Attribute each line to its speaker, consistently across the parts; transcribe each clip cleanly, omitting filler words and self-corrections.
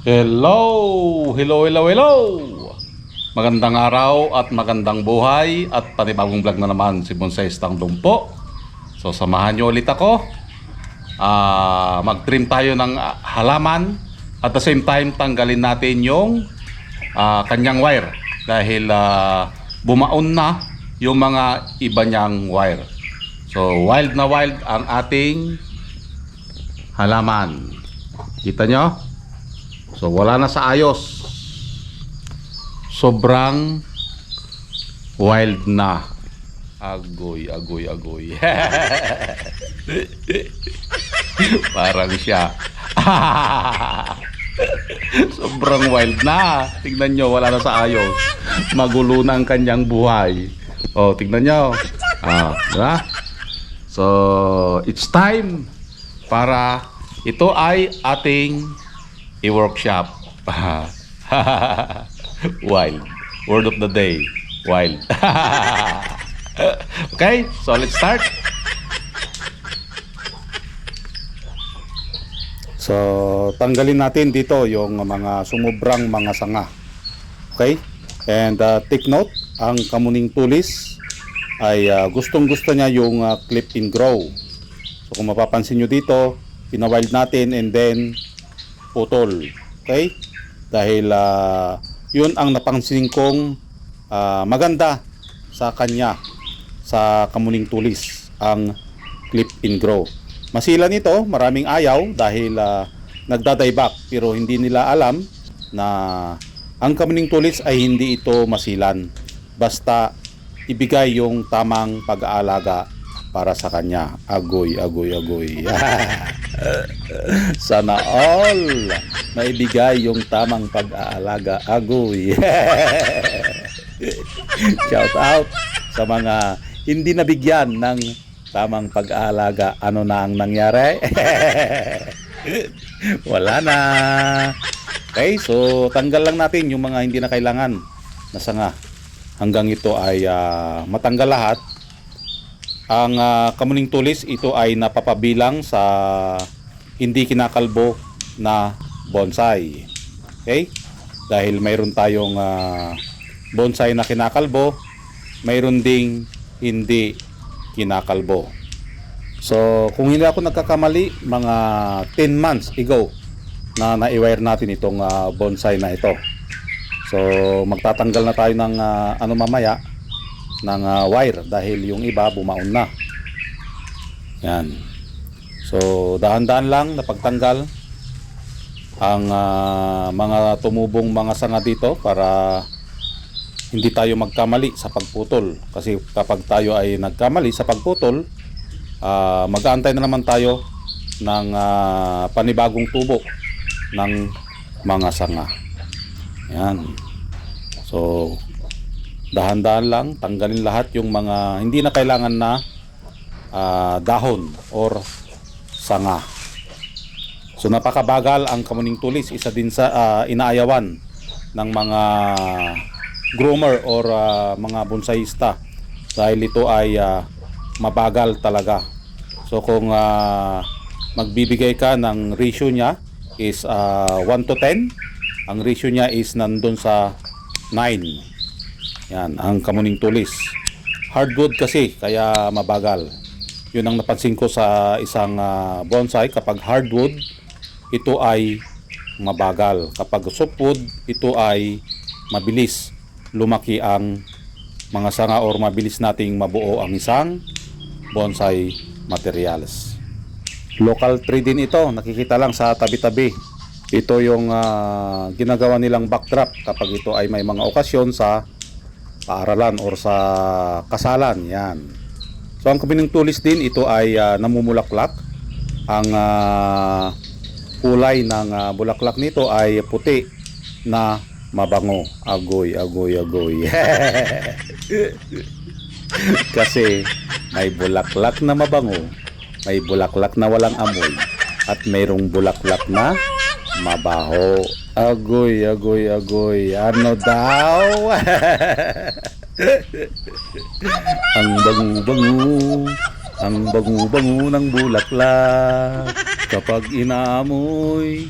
Speaker 1: Hello. Magandang araw at magandang buhay at panibagong vlog na naman si Bonsai Stang Lumpo. So samahan nyo ulit ako. Mag-trim tayo ng halaman. At the same time tanggalin natin yung kanyang wire. Dahil bumaon na yung mga iba niyang wire. So wild na wild ang ating halaman. Kita nyo? So wala na sa ayos. Sobrang wild na. Agoy. Parang siya. Sobrang wild na. Tingnan nyo, wala na sa ayos. Magulo na ang kanyang buhay. Oh, tingnan nyo. Diba? So it's time para ito ay ating i-workshop. Wild. Word of the day. Wild. Okay, so let's start. So, tanggalin natin dito yung mga sumubrang mga sanga. Okay? And take note, ang kamuning tulis ay gustong-gusto niya yung clip and grow. So, kung mapapansin nyo dito, pinawild natin and then putol. Okay? Dahil yun ang napansin kong maganda sa kanya sa kamuning tulis, ang clip and grow. Masilan ito, maraming ayaw dahil nagdadayback, pero hindi nila alam na ang kamuning tulis ay hindi ito masilan. Basta ibigay yung tamang pag-aalaga para sa kanya. Agoy. Sana all maibigay yung tamang pag-aalaga. Agoy. Shout out sa mga hindi nabigyan ng tamang pag-aalaga. Ano na ang nangyari? Wala na. Okay, so tanggal lang natin yung mga hindi na kailangan na sanga. Hanggang ito ay matanggal lahat. Ang kamuning tulis, ito ay napapabilang sa hindi kinakalbo na bonsai. Okay? Dahil mayroon tayong bonsai na kinakalbo, mayroon ding hindi kinakalbo. So, kung hindi ako nagkakamali, mga 10 months ago na na-wire natin itong bonsai na ito. So, magtatanggal na tayo ng mamaya ng wire dahil yung iba bumaon na. Yan. So dahan-dahan lang na pagtanggal ang mga tumubong mga sanga dito para hindi tayo magkamali sa pagputol. Kasi kapag tayo ay nagkamali sa pagputol, mag-aantay na naman tayo ng panibagong tubo ng mga sanga. Yan. So dahan-dahan lang, tanggalin lahat yung mga hindi na kailangan na dahon or sanga. So napakabagal ang kamuning tulis, isa din sa inaayawan ng mga groomer or mga bonsaista dahil ito ay mabagal talaga. So kung magbibigay ka ng ratio niya is 1 to 10, ang ratio niya is nandun sa 9. Yan, ang kamuning tulis. Hardwood kasi, kaya mabagal. Yun ang napansin ko sa isang bonsai. Kapag hardwood, ito ay mabagal. Kapag softwood, ito ay mabilis lumaki ang mga sanga or mabilis nating mabuo ang isang bonsai materials. Local tree din ito. Nakikita lang sa tabi-tabi. Ito yung ginagawa nilang backdrop kapag ito ay may mga okasyon sa paaralan or sa kasalan. Yan. So ang kamuning tulis din, ito ay namumulaklak. Ang kulay ng bulaklak nito ay puti na mabango. Agoy. Kasi may bulaklak na mabango, may bulaklak na walang amoy, at mayroong bulaklak na mabaho. Agoy. Ano daw? Ang bango-bango ng bulaklak. Kapag inaamoy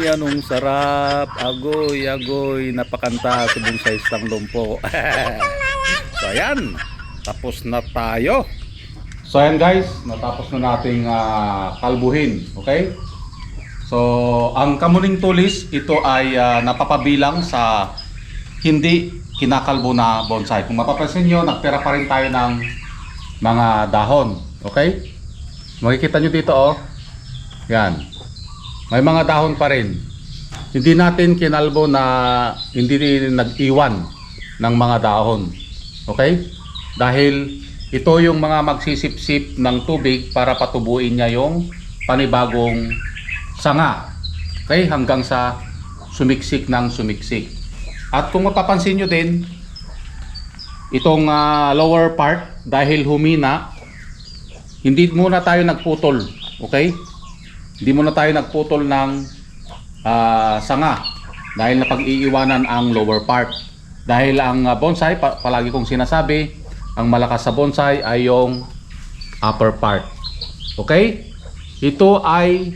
Speaker 1: anong sarap, agoy, agoy, napakanta sa bonsai stang lumpo. So ayan, tapos na tayo. So ayan guys, natapos na nating kalbuhin, okay? So ang kamuning tulis, ito ay napapabilang sa hindi kinakalbo na bonsai. Kung mapapansin nyo, nagtira pa rin tayo ng mga dahon, okay? Makikita nyo dito oh, yan, may mga dahon pa rin. Hindi natin kinalbo na hindi nag-iwan ng mga dahon, okay? Dahil ito yung mga magsisip-sip ng tubig para patubuin niya yung panibagong sanga, okay? Hanggang sa sumiksik ng sumiksik. At kung mapapansin nyo din, itong lower part, dahil humina, hindi muna tayo nagputol, okay? Hindi muna tayo nagputol ng sanga dahil napag-iiwanan ang lower part. Dahil ang bonsai, palagi kong sinasabi, ang malakas sa bonsai ay yung upper part, okay? Ito ay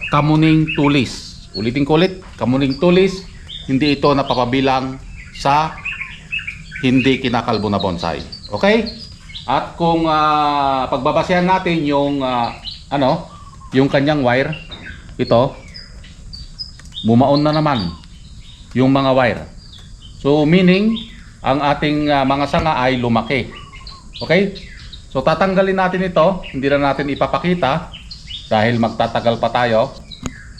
Speaker 1: kamuning tulis. Ulitin ko ulit, kamuning tulis. Hindi ito napapabilang sa hindi kinakalbo na bonsai. Okay? At kung pagbabasehan natin yung yung kanyang wire, ito bumaon na naman yung mga wire. So meaning ang ating mga sanga ay lumaki. Okay? So tatanggalin natin ito, hindi na natin ipapakita dahil magtatagal pa tayo.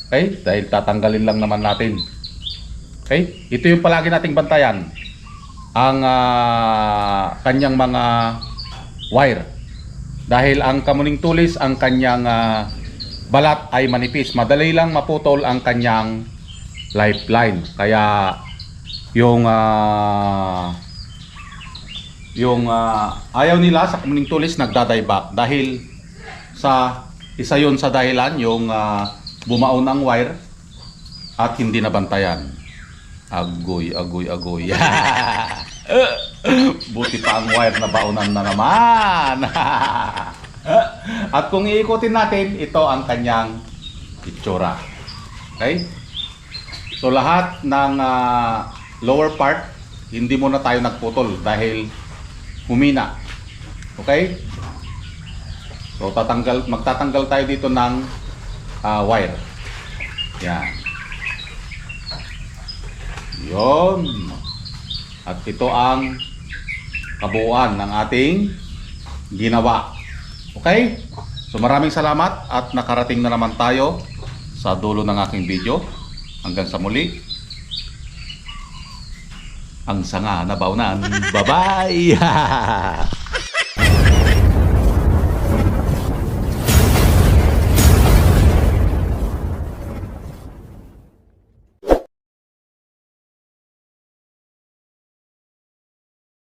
Speaker 1: Okay? Dahil tatanggalin lang naman natin. Okay? Ito yung palagi nating bantayan. Ang kanyang mga wire. Dahil ang kamuning tulis, ang kanyang balat ay manipis. Madali lang maputol ang kanyang lifeline. Kaya yung ayaw nila sa kamuning tulis nagdadayback. Dahil sa isa yun sa dahilan, yung bumaon ang wire at hindi nabantayan. Agoy, agoy, agoy. Buti pa ang wire na baunan na naman. At kung iikutin natin, ito ang kanyang itsura. Okay? So lahat ng lower part, hindi muna tayo nagputol dahil humina. Okay? So magtatanggal tayo dito ng wire. Yan. Yon. At ito ang kabuuan ng ating ginawa. Okay? So maraming salamat at nakarating na naman tayo sa dulo ng aking video. Hanggang sa muli. Ang sanga na baunan. Bye-bye!